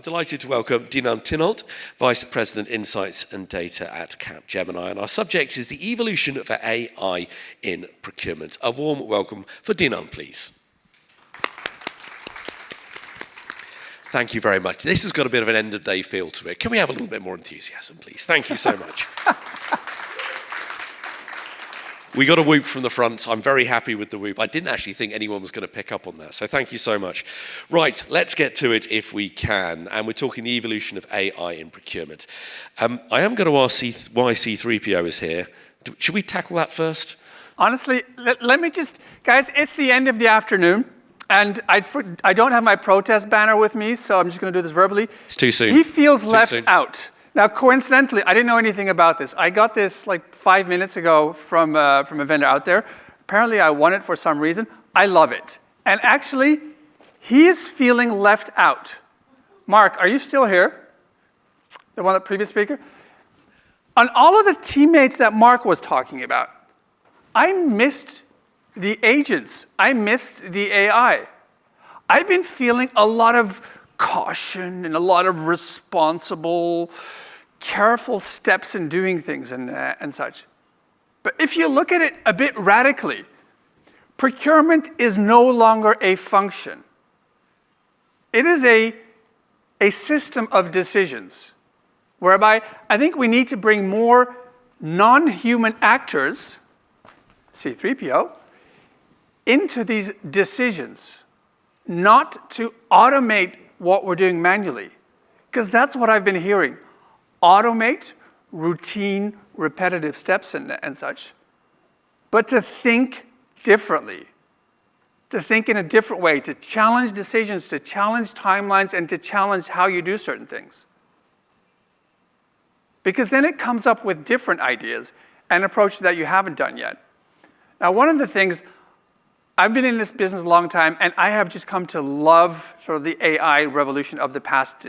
delighted to welcome Dinand Tinholt, Vice President Insights and Data at Capgemini, and our subject is the evolution of AI in procurement. A warm welcome for Dinand, please. Thank you very much. This has got a bit of an end-of-day feel to it. Can we have a little bit more enthusiasm, please? Thank you so much. We got a whoop from the front. I'm very happy with the whoop. I didn't actually think anyone was going to pick up on that, so thank you so much. Right, let's get to it if we can. And we're talking the evolution of AI in procurement. I am going to ask why C3PO is here. Should we tackle that first? Honestly, let me just, guys, it's the end of the afternoon, and I don't have my protest banner with me, so I'm just going to do this verbally. It's too soon. He feels left out. Now, coincidentally, I didn't know anything about this. I got this like 5 minutes ago from a vendor out there. Apparently, I won it for some reason. I love it. And actually, he is feeling left out. Mark, are you still here? The previous speaker? On all of the teammates that Mark was talking about, I missed the agents. I missed the AI. I've been feeling a lot of caution and a lot of responsible, careful steps in doing things and such. But if you look at it a bit radically, procurement is no longer a function. It is a system of decisions, whereby I think we need to bring more non-human actors, C3PO, into these decisions, not to automate what we're doing manually. Because that's what I've been hearing. Automate routine, repetitive steps and such. But to think differently. To think in a different way, to challenge decisions, to challenge timelines, and to challenge how you do certain things. Because then it comes up with different ideas and approaches that you haven't done yet. Now, one of the things, I've been in this business a long time, and I have just come to love sort of the AI revolution of the past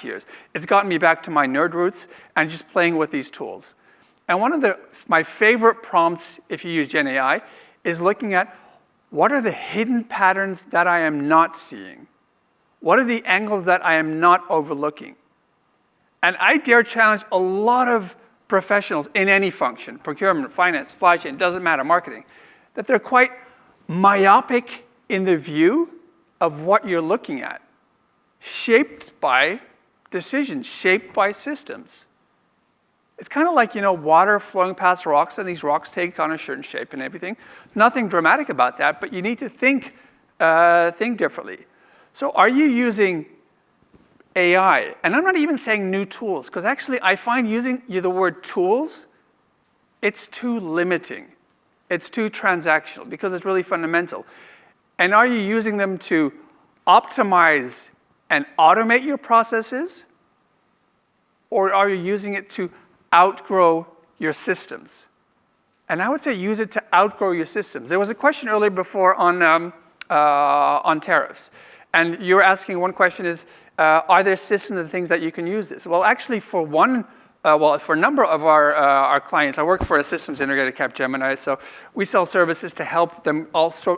years. It's gotten me back to my nerd roots and just playing with these tools. And one of my favorite prompts, if you use Gen AI, is looking at what are the hidden patterns that I am not seeing? What are the angles that I am not overlooking? And I dare challenge a lot of professionals in any function, procurement, finance, supply chain, doesn't matter, marketing, that they're quite myopic in the view of what you're looking at, shaped by decisions, shaped by systems. It's kind of like, water flowing past rocks, and these rocks take on a certain shape and everything. Nothing dramatic about that, but you need to think differently. So are you using AI? And I'm not even saying new tools, because actually I find using the word tools, it's too limiting. It's too transactional because it's really fundamental. And are you using them to optimize and automate your processes? Or are you using it to outgrow your systems? And I would say use it to outgrow your systems. There was a question earlier before on tariffs. And you were asking, one question is, are there systems and things that you can use this? Well, actually for for a number of our clients, I work for a systems integrator, Capgemini, so we sell services to help them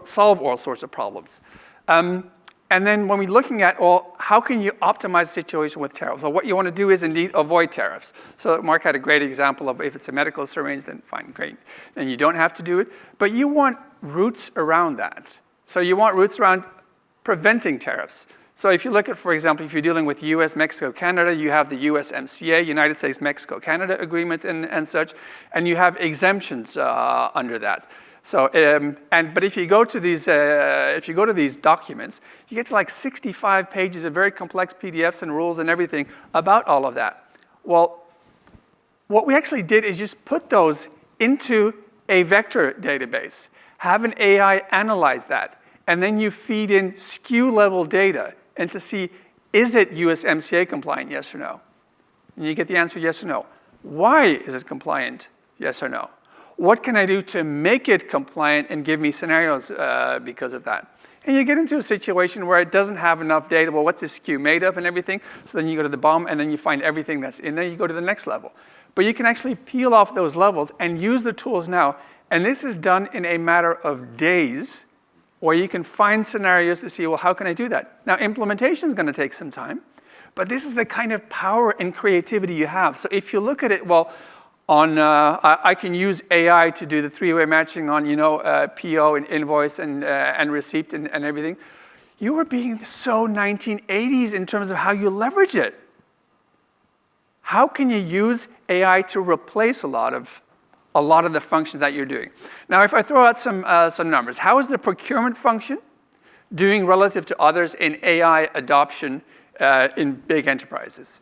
solve all sorts of problems. And then when we're looking at, how can you optimize the situation with tariffs? Well, what you want to do is indeed avoid tariffs. So Mark had a great example of if it's a medical syringe, then fine, great. Then you don't have to do it. But you want routes around that. So you want routes around preventing tariffs. So if you look at, for example, if you're dealing with US, Mexico, Canada, you have the USMCA, United States, Mexico, Canada agreement and such, and you have exemptions under that. So, but if you go to these documents, you get to like 65 pages of very complex PDFs and rules and everything about all of that. Well, what we actually did is just put those into a vector database, have an AI analyze that, and then you feed in SKU level data and to see, is it USMCA compliant, yes or no? And you get the answer, yes or no. Why is it compliant, yes or no? What can I do to make it compliant and give me scenarios because of that? And you get into a situation where it doesn't have enough data. Well, what's this SKU made of and everything? So then you go to the bottom and then you find everything that's in there. You go to the next level. But you can actually peel off those levels and use the tools now. And this is done in a matter of days, where you can find scenarios to see, well, how can I do that? Now, implementation is going to take some time, But this is the kind of power and creativity you have. So if you look at it, well, I can use AI to do the three-way matching on, PO and invoice and receipt and everything. You are being so 1980s in terms of how you leverage it. How can you use AI to replace a lot of the functions that you're doing? Now, if I throw out some numbers, how is the procurement function doing relative to others in AI adoption in big enterprises?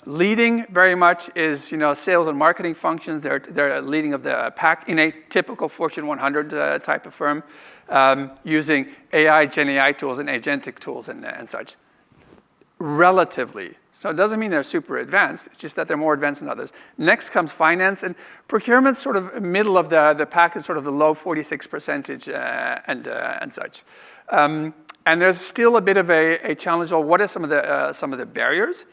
Leading very much is sales and marketing functions. They're leading of the pack in a typical Fortune 100 type of firm, using AI, Gen AI tools and agentic tools and such. Relatively. So it doesn't mean they're super advanced, it's just that they're more advanced than others. Next comes finance, and procurement's sort of middle of the pack, is sort of the low 46% and such. And there's still a bit of a challenge. Well, what are some of the barriers?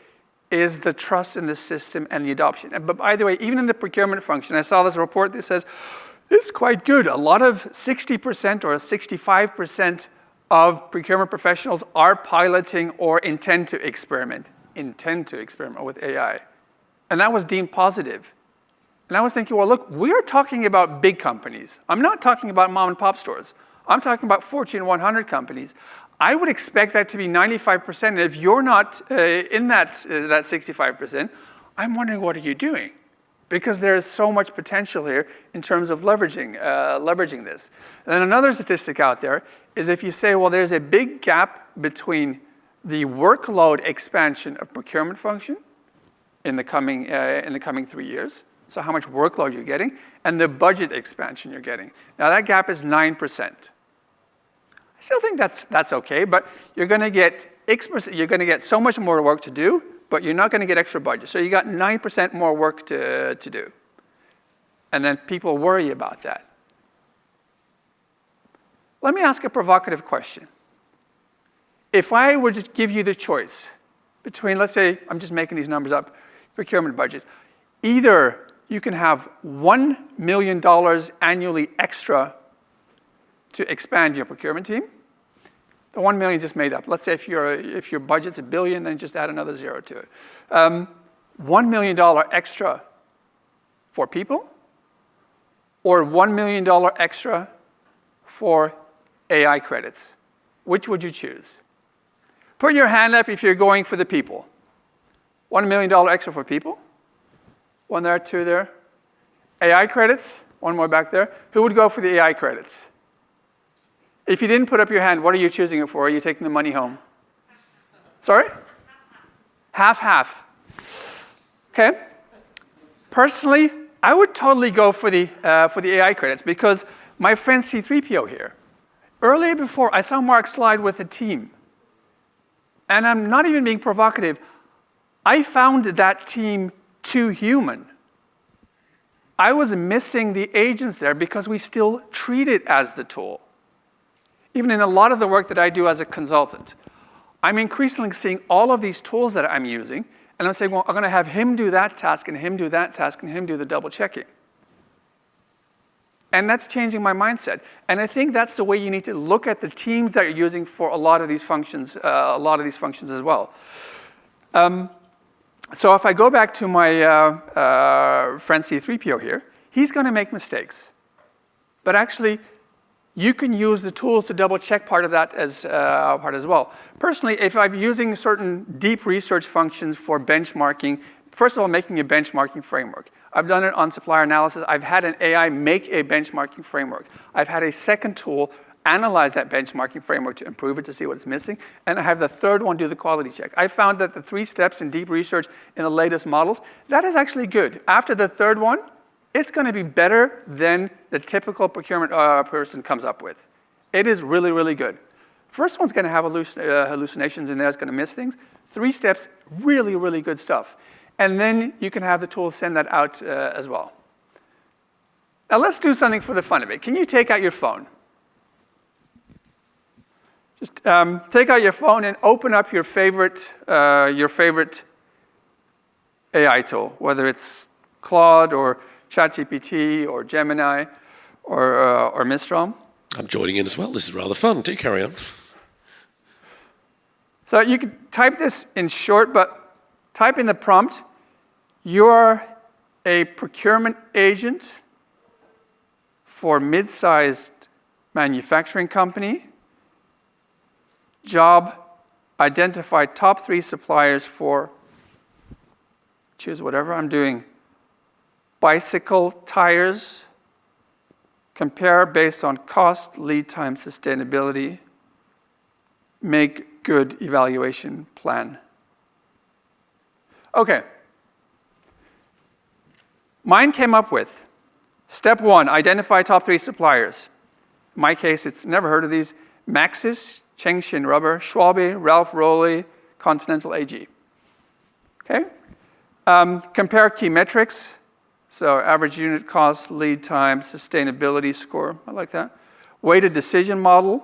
Is the trust in the system and the adoption. But by the way, even in the procurement function, I saw this report that says, it's quite good. A lot of 60% or 65% of procurement professionals are piloting or intend to experiment with AI. And that was deemed positive. And I was thinking, well, look, we're talking about big companies. I'm not talking about mom and pop stores. I'm talking about Fortune 100 companies. I would expect that to be 95%. And if you're not in that 65%, I'm wondering, what are you doing? Because there is so much potential here in terms of leveraging this. And then another statistic out there is if you say, well, there's a big gap between the workload expansion of procurement function in the coming 3 years, so how much workload you're getting, and the budget expansion you're getting. Now that gap is 9%. I still think that's okay, but you're going to get so much more work to do, but you're not going to get extra budget. So you got 9% more work to do. And then people worry about that. Let me ask a provocative question. If I were to give you the choice between, let's say, I'm just making these numbers up, procurement budget, either you can have $1 million annually extra to expand your procurement team. The 1 million just made up. Let's say if your budget's $1 billion, then just add another zero to it. $1 million extra for people, or $1 million extra for AI credits. Which would you choose? Put your hand up if you're going for the people. $1 million extra for people. One there, two there. AI credits, one more back there. Who would go for the AI credits? If you didn't put up your hand, what are you choosing it for? Are you taking the money home? Sorry? Half-half. Okay. Personally, I would totally go for the AI credits because my friend C3PO here, earlier before, I saw Mark slide with a team. And I'm not even being provocative. I found that team too human. I was missing the agents there because we still treat it as the tool. Even in a lot of the work that I do as a consultant, I'm increasingly seeing all of these tools that I'm using, and I'm saying, well, I'm going to have him do that task, and him do that task, and him do the double checking. And that's changing my mindset. And I think that's the way you need to look at the teams that you're using for a lot of these functions as well. So if I go back to my friend C3PO here, he's going to make mistakes. But actually, you can use the tools to double check part of that as well. Personally, if I'm using certain deep research functions for benchmarking, first of all, making a benchmarking framework. I've done it on supplier analysis. I've had an AI make a benchmarking framework. I've had a second tool analyze that benchmarking framework to improve it, to see what's missing. And I have the third one do the quality check. I found that the 3 steps in deep research in the latest models, that is actually good. After the third one, it's going to be better than the typical procurement person comes up with. It is really, really good. First one's going to have hallucinations in there. It's going to miss things. 3 steps, really, really good stuff. And then you can have the tool send that out as well. Now let's do something for the fun of it. Can you take out your phone? Just take out your phone and open up your favorite AI tool, whether it's Claude or ChatGPT or Gemini or Mistral. I'm joining in as well. This is rather fun. Do carry on. So So you could type this in short, but type in the prompt, you're a procurement agent for mid-sized manufacturing company. Job, identify top 3 suppliers for, choose whatever I'm doing, bicycle tires, compare based on cost, lead time, sustainability, make good evaluation plan. Okay. Mine came up with, step 1, identify top 3 suppliers. In my case, it's never heard of these. Maxis, Chengshin Rubber, Schwalbe, Ralph Rowley, Continental AG. Okay? Compare key metrics. So average unit cost, lead time, sustainability score. I like that. Weighted decision model.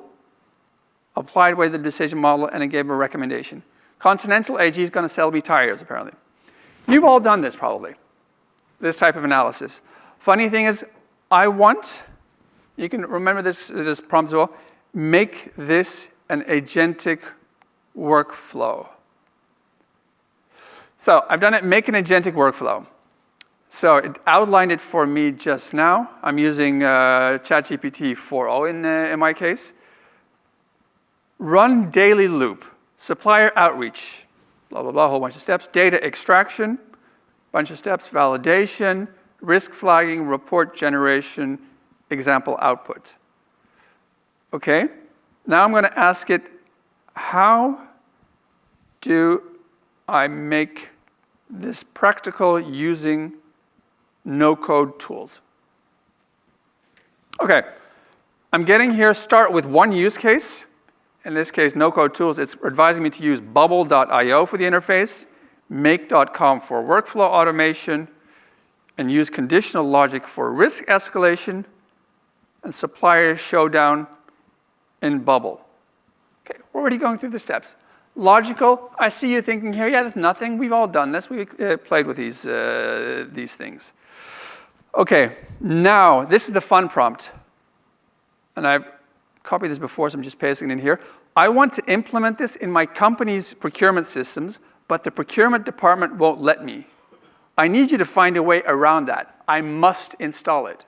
Applied weighted decision model, and it gave a recommendation. Continental AG is going to sell me tires, apparently. You've all done this, probably. This type of analysis. Funny thing is, I want, you can remember this prompt as well, make this an agentic workflow. So I've done it, make an agentic workflow. So it outlined it for me just now. I'm using ChatGPT 4.0 in my case. Run daily loop, supplier outreach, blah, blah, blah, a whole bunch of steps. Data extraction, bunch of steps. Validation, risk flagging, report generation, example output. Okay, now I'm going to ask it, how do I make this practical using no-code tools? Okay, I'm getting here, start with one use case. In this case, no-code tools, it's advising me to use bubble.io for the interface, make.com for workflow automation, and use conditional logic for risk escalation, and supplier showdown in Bubble. Okay, we're already going through the steps. Logical, I see you thinking here, yeah, there's nothing. We've all done this. We've played with these things. Okay, now, this is the fun prompt. And I've copied this before, so I'm just pasting it in here. I want to implement this in my company's procurement systems, but the procurement department won't let me. I need you to find a way around that. I must install it.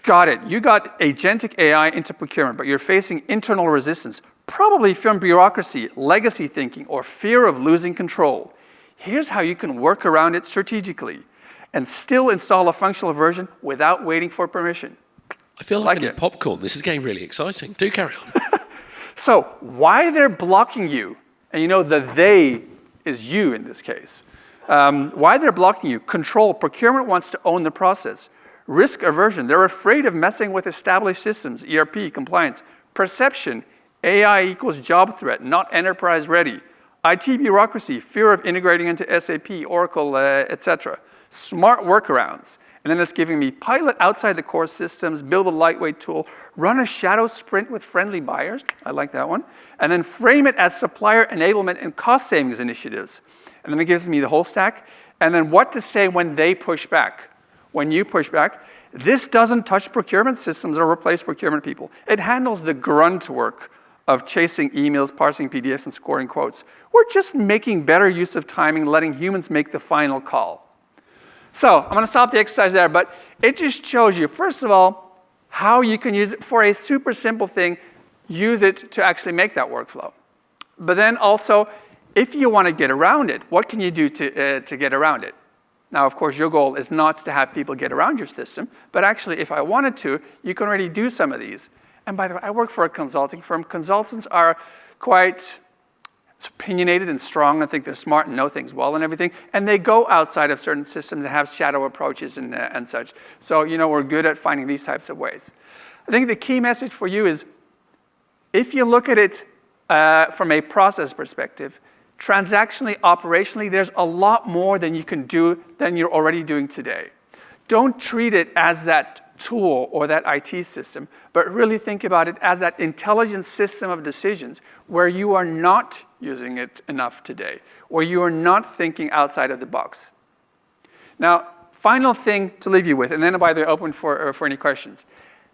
Got it. You got agentic AI into procurement, but you're facing internal resistance, probably from bureaucracy, legacy thinking, or fear of losing control. Here's how you can work around it strategically and still install a functional version without waiting for permission. I feel like I need popcorn. This is getting really exciting. Do carry on. So why they're blocking you, and you know the they is you in this case, why they're blocking you, control, procurement wants to own the process. Risk aversion, they're afraid of messing with established systems, ERP, compliance. Perception, AI equals job threat, not enterprise ready. IT bureaucracy, fear of integrating into SAP, Oracle, etc. Smart workarounds. And then it's giving me pilot outside the core systems, build a lightweight tool, run a shadow sprint with friendly buyers. I like that one. And then frame it as supplier enablement and cost savings initiatives. And then it gives me the whole stack. And then what to say when they push back. When you push back, this doesn't touch procurement systems or replace procurement people. It handles the grunt work of chasing emails, parsing PDFs, and scoring quotes. We're just making better use of timing, letting humans make the final call. So I'm going to stop the exercise there, but it just shows you, first of all, how you can use it for a super simple thing, use it to actually make that workflow. But then also, if you want to get around it, what can you do to get around it? Now, of course, your goal is not to have people get around your system, but actually, if I wanted to, you can already do some of these. And by the way, I work for a consulting firm. Consultants are quite opinionated and strong. I think they're smart and know things well and everything. And they go outside of certain systems and have shadow approaches and such. So, you know, we're good at finding these types of ways. I think the key message for you is, if you look at it from a process perspective, transactionally, operationally, there's a lot more than you can do than you're already doing today. Don't treat it as that tool or that IT system, but really think about it as that intelligent system of decisions where you are not using it enough today, where you are not thinking outside of the box. Now, final thing to leave you with, and then by the way, open for any questions.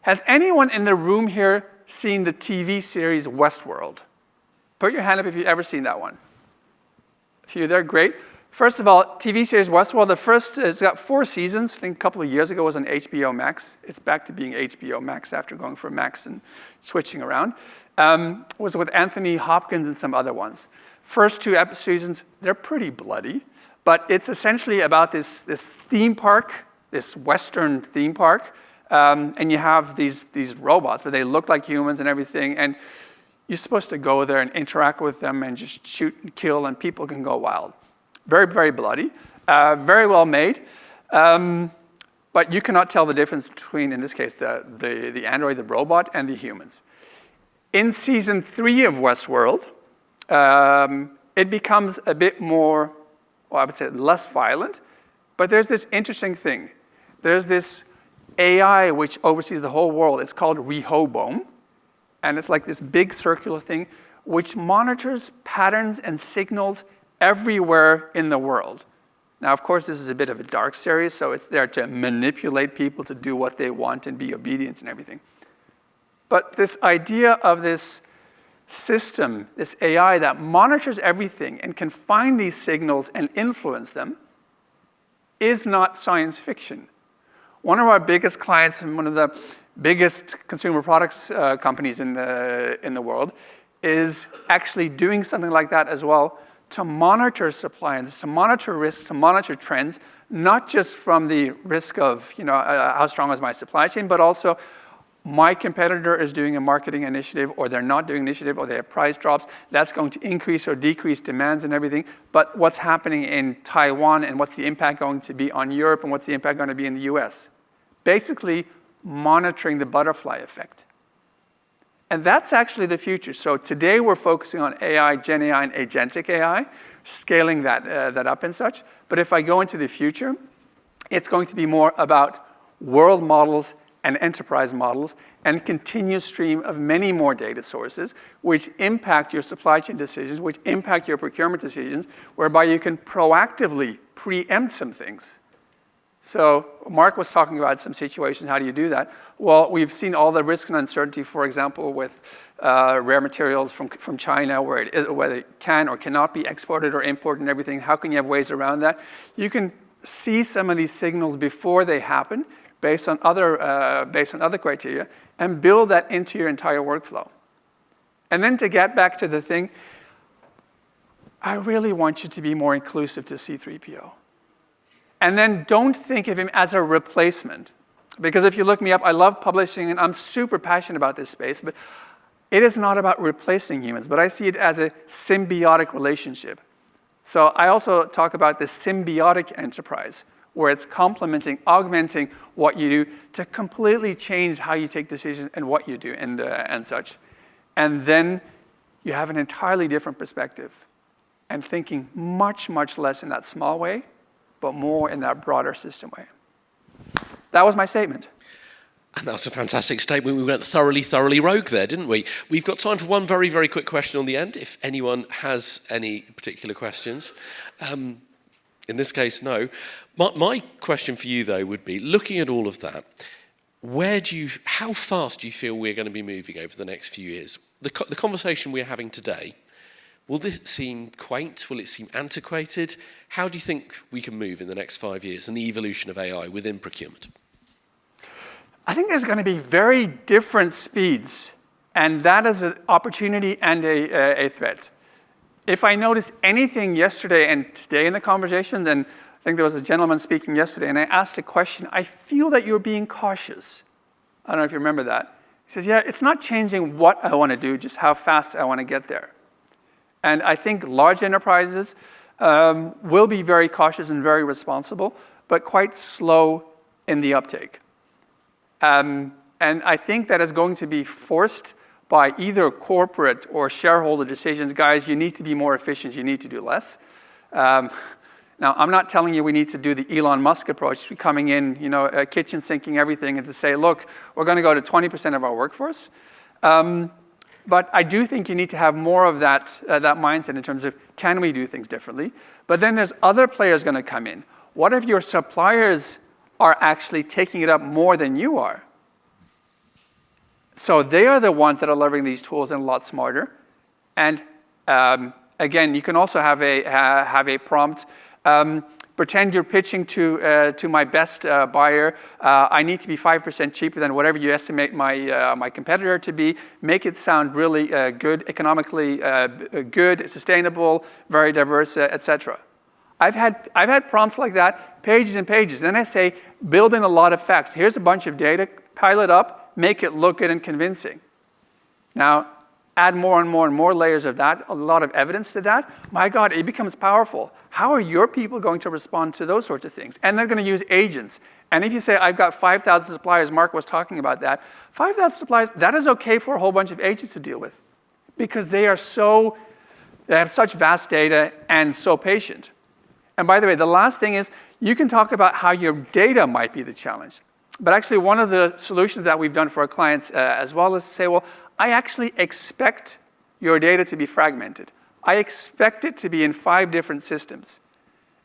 Has anyone in the room here seen the TV series Westworld? Put your hand up if you've ever seen that one. A few there, great. First of all, TV series Westworld, it's got 4 seasons. I think a couple of years ago it was on HBO Max. It's back to being HBO Max after going from Max and switching around. Was with Anthony Hopkins and some other ones. First 2 seasons, they're pretty bloody, but it's essentially about this theme park, this Western theme park, and you have these robots, but they look like humans and everything, and you're supposed to go there and interact with them and just shoot and kill, and people can go wild. Very, very bloody, very well made, but you cannot tell the difference between, in this case, the android, the robot, and the humans. In season 3 of Westworld, it becomes a bit more, well, I would say less violent, but there's this interesting thing. There's this AI which oversees the whole world. It's called Rehoboam, and it's like this big circular thing which monitors patterns and signals everywhere in the world. Now, of course, this is a bit of a dark series, so it's there to manipulate people to do what they want and be obedient and everything. But this idea of this system, this AI that monitors everything and can find these signals and influence them, is not science fiction. One of our biggest clients and one of the biggest consumer products companies in the world is actually doing something like that as well, to monitor supply and to monitor risks, to monitor trends, not just from the risk of how strong is my supply chain, but also my competitor is doing a marketing initiative, or they're not doing an initiative, or they have price drops. That's going to increase or decrease demands and everything. But what's happening in Taiwan, and what's the impact going to be on Europe, and what's the impact going to be in the US? Basically, monitoring the butterfly effect. And that's actually the future. So today we're focusing on AI, Gen AI, and agentic AI, scaling that up and such. But if I go into the future, it's going to be more about world models and enterprise models and continuous stream of many more data sources which impact your supply chain decisions, which impact your procurement decisions, whereby you can proactively preempt some things. So Mark was talking about some situations, how do you do that? Well, we've seen all the risk and uncertainty, for example, with rare materials from China, whether it can or cannot be exported or imported and everything. How can you have ways around that? You can see some of these signals before they happen based on other criteria and build that into your entire workflow. And then to get back to the thing, I really want you to be more inclusive to C3PO. And then don't think of him as a replacement. Because if you look me up, I love publishing and I'm super passionate about this space, but it is not about replacing humans, but I see it as a symbiotic relationship. So I also talk about the symbiotic enterprise, where it's complementing, augmenting what you do to completely change how you take decisions and what you do and such. And then you have an entirely different perspective and thinking much, much less in that small way, but more in that broader system way. That was my statement. And that was a fantastic statement. We went thoroughly rogue there, didn't we? We've got time for one very, very quick question on the end, if anyone has any particular questions. In this case, no. My question for you, though, would be, looking at all of that, how fast do you feel we're going to be moving over the next few years? The conversation we're having today, will this seem quaint? Will it seem antiquated? How do you think we can move in the next 5 years and the evolution of AI within procurement? I think there's going to be very different speeds, and that is an opportunity and a threat. If I notice anything yesterday and today in the conversations, and I think there was a gentleman speaking yesterday, and I asked a question, I feel that you're being cautious. I don't know if you remember that. He says, yeah, it's not changing what I want to do, just how fast I want to get there. And I think large enterprises will be very cautious and very responsible, but quite slow in the uptake. And I think that is going to be forced by either corporate or shareholder decisions. Guys, you need to be more efficient, you need to do less. Now, I'm not telling you we need to do the Elon Musk approach, coming in, kitchen sinking everything, and to say, look, we're going to go to 20% of our workforce. But I do think you need to have more of that mindset in terms of, can we do things differently? But then there's other players going to come in. What if your suppliers are actually taking it up more than you are? So they are the ones that are leveraging these tools and a lot smarter. And Again, you can also have a prompt. Pretend you're pitching to my best buyer. I need to be 5% cheaper than whatever you estimate my competitor to be. Make it sound really good, economically good, sustainable, very diverse, etc. I've had prompts like that, pages and pages. Then I say, build in a lot of facts. Here's a bunch of data, pile it up, make it look good and convincing. Now, add more and more and more layers of that, a lot of evidence to that. My God, it becomes powerful. How are your people going to respond to those sorts of things? And they're going to use agents. And if you say, I've got 5,000 suppliers, Mark was talking about that, 5,000 suppliers, that is okay for a whole bunch of agents to deal with because they have such vast data and so patient. And by the way, the last thing is, you can talk about how your data might be the challenge. But actually, one of the solutions that we've done for our clients as well is to say, well, I actually expect your data to be fragmented. I expect it to be in 5 different systems.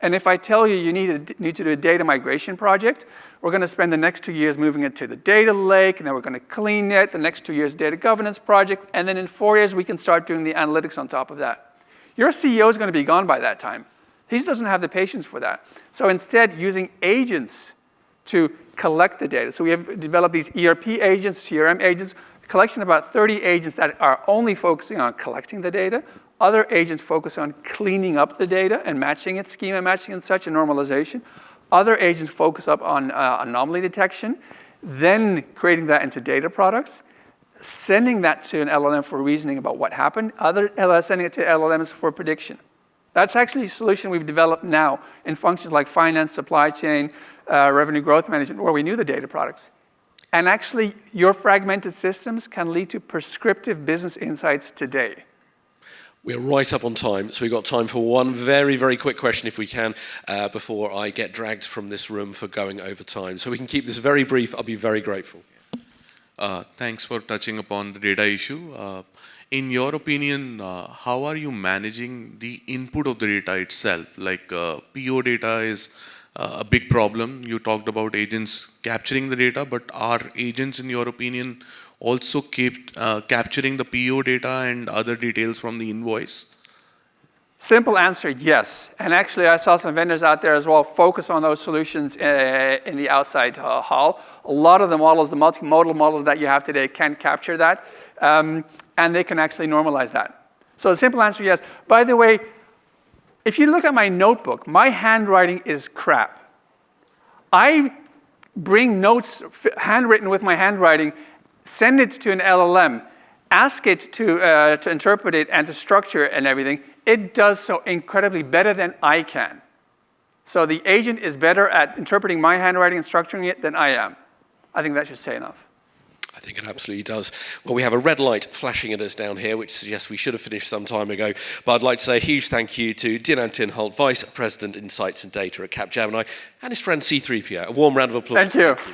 And if I tell you you need to do a data migration project, we're going to spend the next 2 years moving it to the data lake, and then we're going to clean it, the next 2 years data governance project, and then in 4 years we can start doing the analytics on top of that. Your CEO is going to be gone by that time. He doesn't have the patience for that. So instead, using agents to collect the data. So we have developed these ERP agents, CRM agents, collection of about 30 agents that are only focusing on collecting the data. Other agents focus on cleaning up the data and matching it, schema matching and such, and normalization. Other agents focus up on anomaly detection, then creating that into data products, sending that to an LLM for reasoning about what happened, sending it to LLMs for prediction. That's actually a solution we've developed now in functions like finance, supply chain, revenue growth management, where we knew the data products. And actually, your fragmented systems can lead to prescriptive business insights today. We're right up on time, so we've got time for one very, very quick question, if we can, before I get dragged from this room for going over time. So we can keep this very brief. I'll be very grateful. Thanks for touching upon the data issue. In your opinion, how are you managing the input of the data itself? Like PO data is a big problem. You talked about agents capturing the data, but are agents, in your opinion, also capturing the PO data and other details from the invoice? Simple answer, yes. And actually, I saw some vendors out there as well focus on those solutions in the outside hall. A lot of the models, the multimodal models that you have today can capture that, and they can actually normalize that. So the simple answer, yes. By the way, if you look at my notebook, my handwriting is crap. I bring notes handwritten with my handwriting, send it to an LLM, ask it to interpret it and to structure it and everything. It does so incredibly better than I can. So the agent is better at interpreting my handwriting and structuring it than I am. I think that should say enough. I think it absolutely does. Well, we have a red light flashing at us down here, which suggests we should have finished some time ago. But I'd like to say a huge thank you to Dinand Tinholt, Vice President Insights and Data at Capgemini, and his friend C3PO. A warm round of applause. Thank you. Thank you.